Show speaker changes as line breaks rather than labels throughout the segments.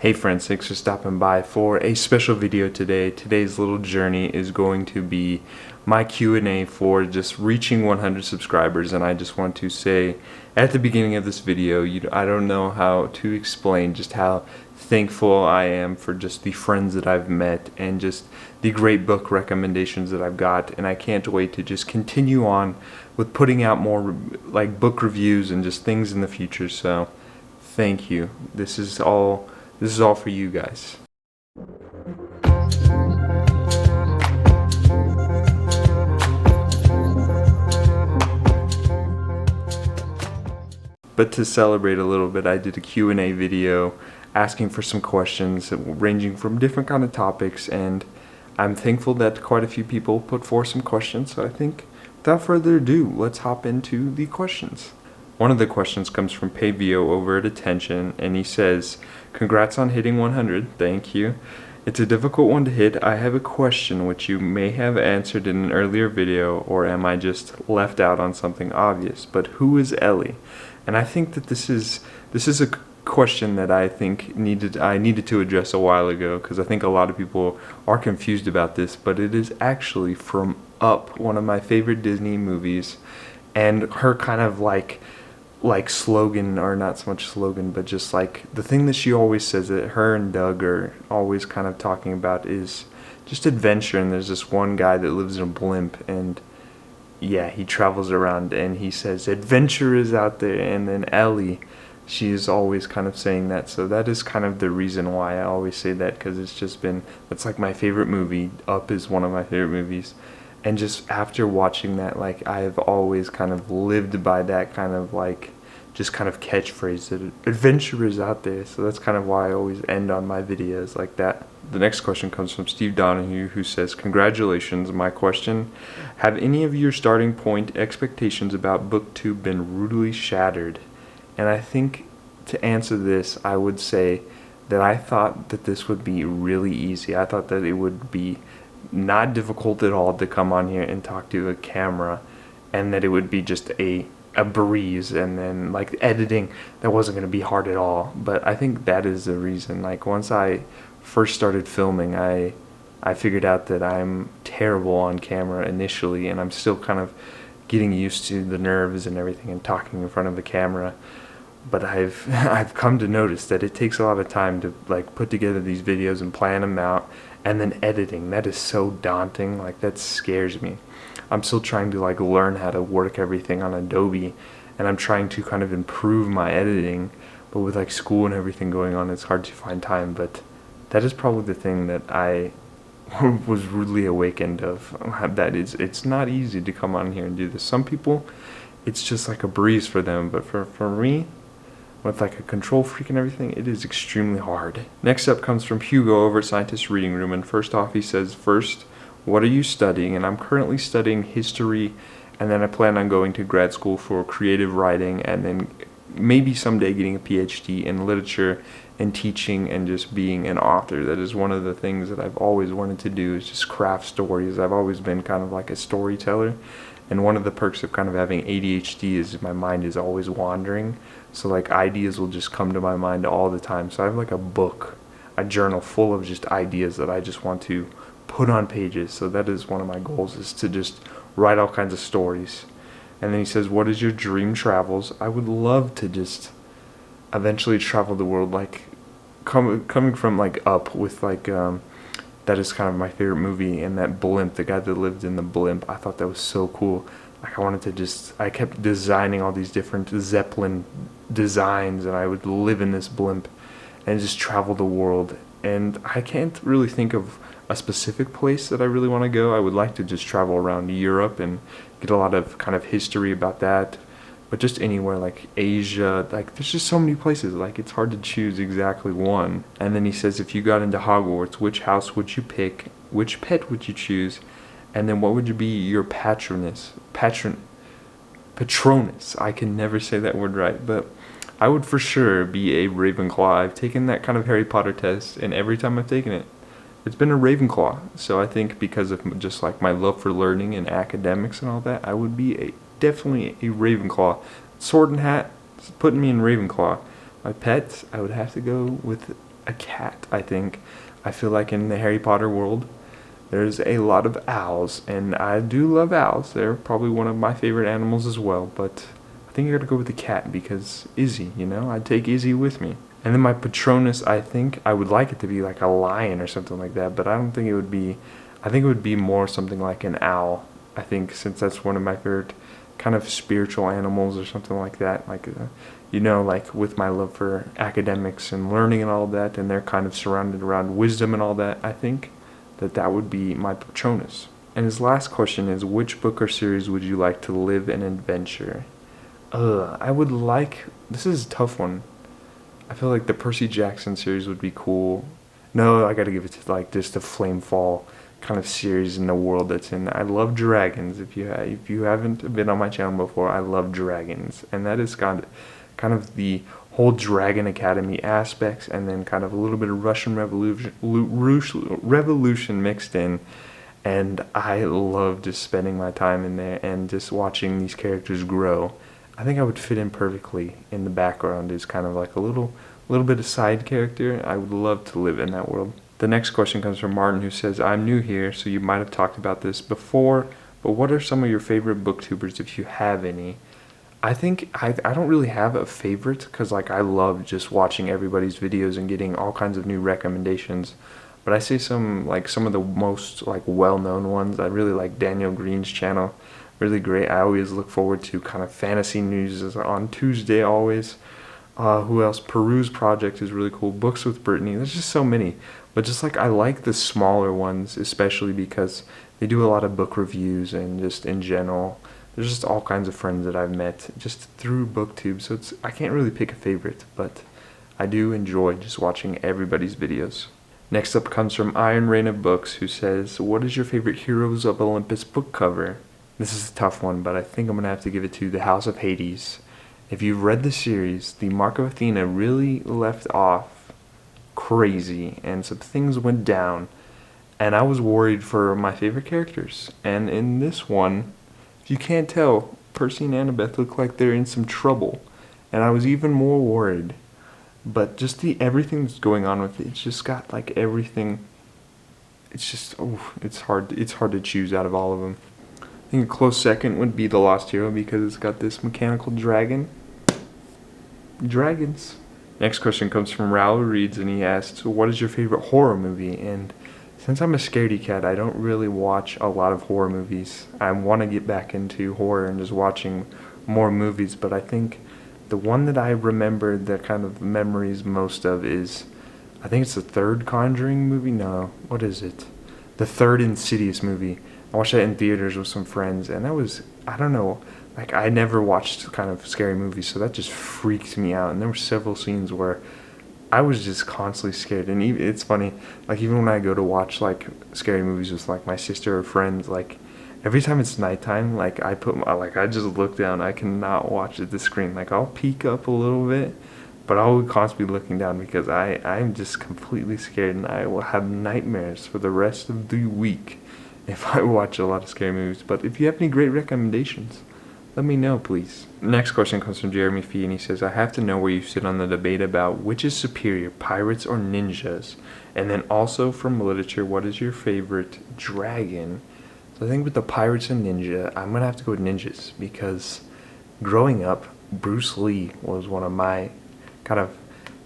Hey friends, thanks for stopping by for a special video today. Today's little journey is going to be my Q&A for just reaching 100 subscribers, and I just want to say at the beginning of this video, I don't know how to explain just how thankful I am for just the friends that I've met and just the great book recommendations that I've got, and I can't wait to just continue on with putting out more like book reviews and just things in the future. So thank you. This is all for you guys. But to celebrate a little bit, I did a Q&A video asking for some questions ranging from different kind of topics, and I'm thankful that quite a few people put forth some questions. So I think without further ado, let's hop into the questions. One of the questions comes from Pavio over at Attention, and he says, "Congrats on hitting 100, thank you. It's a difficult one to hit. I have a question which you may have answered in an earlier video, or am I just left out on something obvious? But who is Ellie?" And I think that this is a question that I think I needed to address a while ago, because I think a lot of people are confused about this, but it is actually from Up, one of my favorite Disney movies, and her kind of like slogan, or not so much slogan, but just like the thing that she always says that her and Doug are always kind of talking about is just adventure. And there's this one guy that lives in a blimp, and yeah, he travels around and he says adventure is out there. And then Ellie, she is always kind of saying that. So that is kind of the reason why I always say that, because that's like my favorite movie. Up is one of my favorite movies. And just after watching that, like, I have always kind of lived by that kind of like just kind of catchphrase that adventure is out there. So that's kind of why I always end on my videos like that. The next question comes from Steve Donahue, who says, "Congratulations. My question, have any of your starting point expectations about BookTube been rudely shattered?" And I think to answer this, I would say that I thought that this would be really easy. I thought that it would be not difficult at all to come on here and talk to a camera, and that it would be just a breeze, and then like editing, that wasn't going to be hard at all. But I think that is the reason. Like, once I first started filming, I figured out that I'm terrible on camera initially, and I'm still kind of getting used to the nerves and everything and talking in front of a camera. But I've come to notice that it takes a lot of time to like put together these videos and plan them out, and then editing, that is so daunting. Like, that scares me. I'm still trying to like learn how to work everything on Adobe, and I'm trying to kind of improve my editing, but with like school and everything going on, it's hard to find time. But that is probably the thing that I was rudely awakened of, that it's not easy to come on here and do this. Some people, it's just like a breeze for them, but for me, with like a control freak and everything, it is extremely hard. Next up comes from Hugo over at Scientist Reading Room, and first off he says, "First, what are you studying?" And I'm currently studying history, and then I plan on going to grad school for creative writing, and then maybe someday getting a PhD in literature and teaching and just being an author. That is one of the things that I've always wanted to do, is just craft stories. I've always been kind of like a storyteller, and one of the perks of kind of having ADHD is my mind is always wandering. So like ideas will just come to my mind all the time. So I have like a journal full of just ideas that I just want to put on pages. So that is one of my goals, is to just write all kinds of stories. And then he says, "What is your dream travels?" I would love to just eventually travel the world, like coming from like Up with like that is kind of my favorite movie, and that blimp, the guy that lived in the blimp, I thought that was so cool. Like, I kept designing all these different Zeppelin designs, and I would live in this blimp and just travel the world. And I can't really think of a specific place that I really want to go. I would like to just travel around Europe and get a lot of kind of history about that, but just anywhere, like Asia, like there's just so many places, like it's hard to choose exactly one. And then he says, "If you got into Hogwarts, which house would you pick? Which pet would you choose? And then what would you be your patronus?" I can never say that word right, but I would for sure be a Ravenclaw. I've taken that kind of Harry Potter test, and every time I've taken it, it's been a Ravenclaw. So I think because of just like my love for learning and academics and all that, I would be definitely a Ravenclaw. Sword and hat, putting me in Ravenclaw. My pets, I would have to go with a cat, I think. I feel like in the Harry Potter world, there's a lot of owls, and I do love owls. They're probably one of my favorite animals as well, but I think I gotta go with the cat because Izzy, I'd take Izzy with me. And then my Patronus, I think I would like it to be like a lion or something like that, but I don't think it would be, I think it would be more something like an owl. I think since that's one of my favorite kind of spiritual animals or something like that, like, like with my love for academics and learning and all that, and they're kind of surrounded around wisdom and all that, I think that would be my Patronus. And his last question is, which book or series would you like to live an adventure? I would like, this is a tough one. I feel like the Percy Jackson series would be cool. No, I gotta give it to like just the Flamefall kind of series in the world that's in. I love dragons. If you haven't been on my channel before, I love dragons, and that is kind of the whole Dragon Academy aspects, and then kind of a little bit of Russian Revolution mixed in. And I love just spending my time in there and just watching these characters grow. I think I would fit in perfectly in the background as kind of like a little bit of side character. I would love to live in that world. The next question comes from Martin, who says, I'm new here, so you might have talked about this before, but what are some of your favorite booktubers if you have any? I think I don't really have a favorite because like I love just watching everybody's videos and getting all kinds of new recommendations. But I say some of the most like well-known ones. I really like Daniel Green's channel. Really great. I always look forward to kind of fantasy news on Tuesday always. Who else? Peru's Project is really cool. Books with Brittany. There's just so many. But just like I like the smaller ones, especially because they do a lot of book reviews and just in general. There's just all kinds of friends that I've met just through BookTube. So I can't really pick a favorite, but I do enjoy just watching everybody's videos. Next up comes from Iron Rain of Books, who says, what is your favorite Heroes of Olympus book cover? This is a tough one, but I think I'm going to have to give it to The House of Hades. If you've read the series, the Mark of Athena really left off crazy, and some things went down, and I was worried for my favorite characters. And in this one, if you can't tell, Percy and Annabeth look like they're in some trouble, and I was even more worried. But just everything that's going on with it, it's just got like everything. It's just, it's hard to choose out of all of them. I think a close second would be The Lost Hero because it's got this mechanical dragon. Dragons. Next question comes from Raul Reeds, and he asks, what is your favorite horror movie? And since I'm a scaredy cat, I don't really watch a lot of horror movies. I want to get back into horror and just watching more movies, but I think the one that I remember the kind of memories most of is, I think it's the third Conjuring movie? No, what is it? The third Insidious movie. I watched that in theaters with some friends, and that was, I don't know, like I never watched kind of scary movies, so that just freaked me out. And there were several scenes where I was just constantly scared. And even, it's funny, like even when I go to watch like scary movies with like my sister or friends, like every time it's nighttime, like I just look down. I cannot watch at the screen. Like I'll peek up a little bit, but I'll constantly be looking down because I'm just completely scared, and I will have nightmares for the rest of the week if I watch a lot of scary movies. But if you have any great recommendations, let me know, please. Next question comes from Jeremy Fee, and he says, I have to know where you sit on the debate about which is superior, pirates or ninjas. And then also from literature, what is your favorite dragon? So I think with the pirates and ninja, I'm going to have to go with ninjas because growing up, Bruce Lee was one of my kind of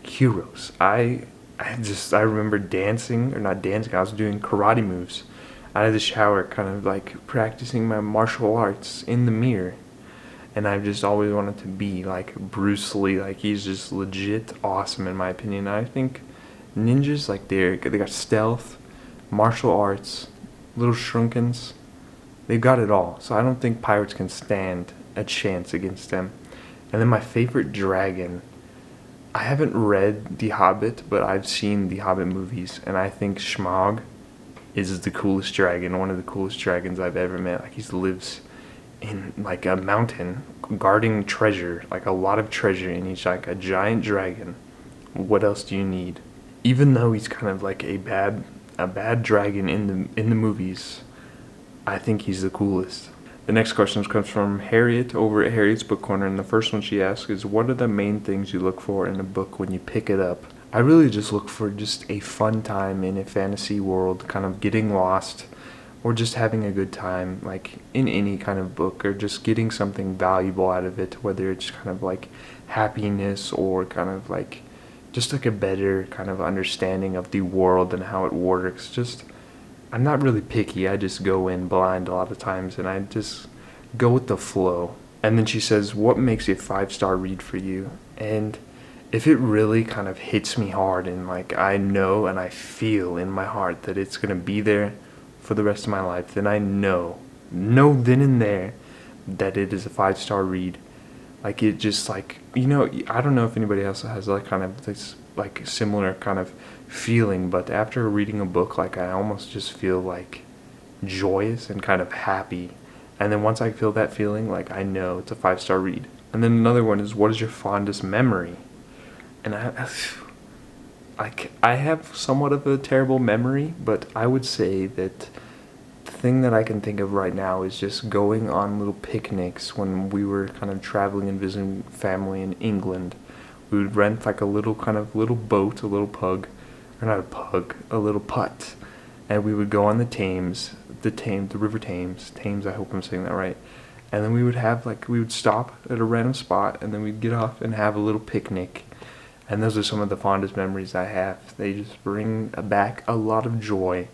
heroes. I remember dancing, or not dancing, I was doing karate moves out of the shower, kind of like practicing my martial arts in the mirror. And I've just always wanted to be like Bruce Lee. Like he's just legit awesome in my opinion. I think ninjas, like they got stealth, martial arts, little shrinkins. They've got it all. So I don't think pirates can stand a chance against them. And then my favorite dragon, I haven't read The Hobbit, but I've seen The Hobbit movies, and I think Smaug is the coolest dragon, one of the coolest dragons I've ever met. Like he lives in like a mountain guarding treasure, like a lot of treasure, and he's like a giant dragon. What else do you need? Even though he's kind of like a bad dragon in the movies, I think he's the coolest. The next question comes from Harriet over at Harriet's Book Corner, and the first one she asks is, what are the main things you look for in a book when you pick it up? I really just look for just a fun time in a fantasy world, kind of getting lost or just having a good time, like in any kind of book, or just getting something valuable out of it, whether it's kind of like happiness or kind of like just like a better kind of understanding of the world and how it works. Just, I'm not really picky. I just go in blind a lot of times and I just go with the flow. And then she says, "What makes a 5-star read for you?" And if it really kind of hits me hard and like I know and I feel in my heart that it's going to be there for the rest of my life, then I know then and there that it is a 5-star read. Like it just like, I don't know if anybody else has like kind of this like similar kind of feeling, but after reading a book, like I almost just feel like joyous and kind of happy. And then once I feel that feeling, like I know it's a 5-star read. And then another one is, what is your fondest memory? And I have somewhat of a terrible memory, but I would say that the thing that I can think of right now is just going on little picnics when we were kind of traveling and visiting family in England. We would rent like a little kind of little boat, a little pug, or not a pug, a little putt, and we would go on the Thames, the River Thames, Thames. I hope I'm saying that right. And then we would stop at a random spot, and then we'd get off and have a little picnic. And those are some of the fondest memories I have. They just bring back a lot of joy.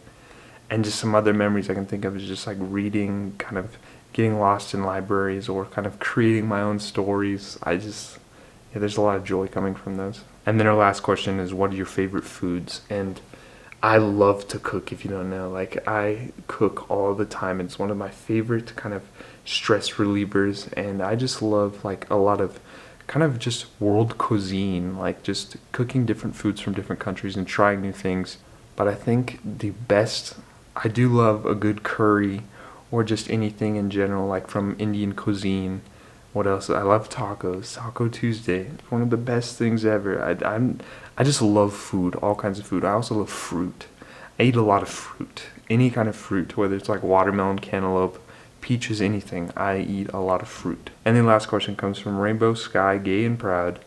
And just some other memories I can think of is just like reading, kind of getting lost in libraries or kind of creating my own stories. Yeah, there's a lot of joy coming from those. And then our last question is, what are your favorite foods? And I love to cook, if you don't know. Like, I cook all the time. It's one of my favorite kind of stress relievers. And I just love like a lot of kind of just world cuisine, like just cooking different foods from different countries and trying new things. But I think I do love a good curry or just anything in general, like from Indian cuisine. What else? I love tacos. Taco Tuesday, one of the best things ever. I just love food, all kinds of food. I also love fruit. I eat a lot of fruit, any kind of fruit, whether it's like watermelon, cantaloupe, peaches, anything. I eat a lot of fruit. And the last question comes from Rainbow Sky Gay and Proud.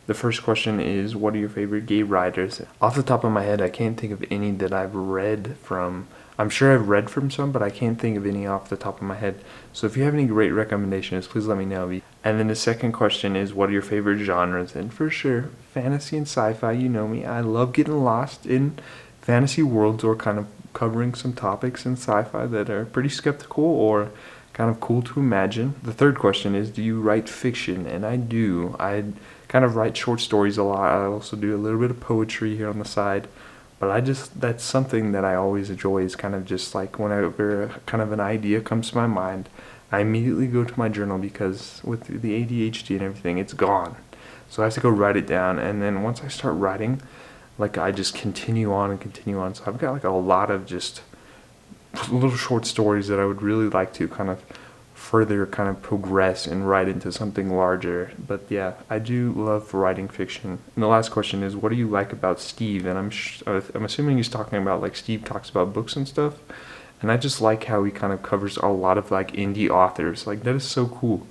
The first question is, what are your favorite gay writers? Off the top of my head, I can't think of any that I've read from. I'm sure I've read from some, but I can't think of any off the top of my head. So if you have any great recommendations, please let me know. And then the second question is, what are your favorite genres? And for sure, fantasy and sci-fi, you know me. I love getting lost in fantasy worlds or kind of covering some topics in sci-fi that are pretty skeptical or kind of cool to imagine. The third question is, do you write fiction? And I do. I kind of write short stories a lot. I also do a little bit of poetry here on the side. But that's something that I always enjoy, is kind of just like whenever kind of an idea comes to my mind, I immediately go to my journal, because with the ADHD and everything, it's gone. So I have to go write it down. And then once I start writing, like I just continue on and continue on. So I've got like a lot of just little short stories that I would really like to kind of further kind of progress and write into something larger. But yeah, I do love writing fiction. And the last question is, what do you like about Steve? And I'm assuming he's talking about like Steve talks about books and stuff. And I just like how he kind of covers a lot of like indie authors. Like, that is so cool.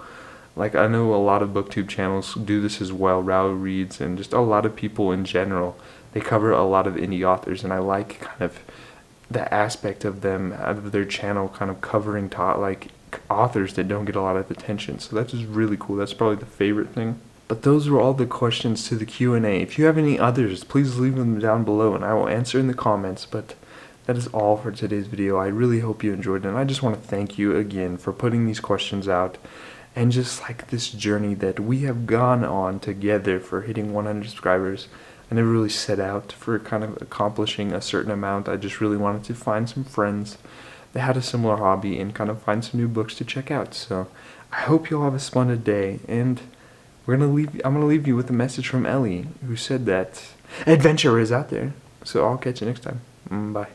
Like, I know a lot of booktube channels do this as well. Raul Reads and just a lot of people in general. They cover a lot of indie authors, and I like kind of the aspect of them out of their channel kind of covering like authors that don't get a lot of attention. So that's just really cool. That's probably the favorite thing. But those were all the questions to the Q&A. If you have any others, please leave them down below and I will answer in the comments. But that is all for today's video. I really hope you enjoyed it, and I just want to thank you again for putting these questions out and just like this journey that we have gone on together for hitting 100 subscribers. I never really set out for kind of accomplishing a certain amount. I just really wanted to find some friends that had a similar hobby and kind of find some new books to check out. So I hope you all have a splendid day, and I'm gonna leave you with a message from Ellie, who said that adventure is out there. So I'll catch you next time. Bye.